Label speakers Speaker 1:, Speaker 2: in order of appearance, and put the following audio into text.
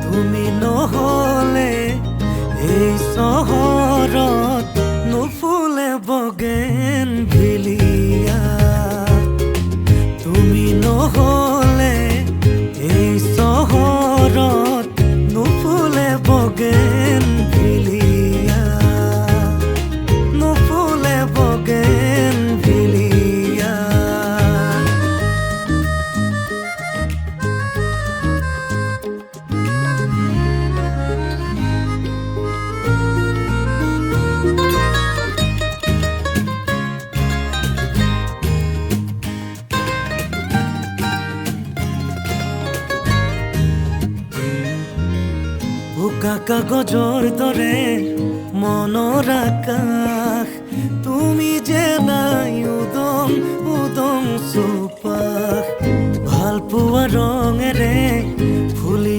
Speaker 1: তুমি নহ'লে এই চহৰত নুফুলে বগেনভিলিয়া। তুমি নহ'লে এই চহৰত নুফুলে বগেনভিলিয়া, নুফুলে বগেনভিলিয়া। বোকা কাগজৰ দৰে মনৰ আকাশ, তুমি যে নাই উদং উদং চৌপাশ। ভাল পোৱা ৰঙেৰে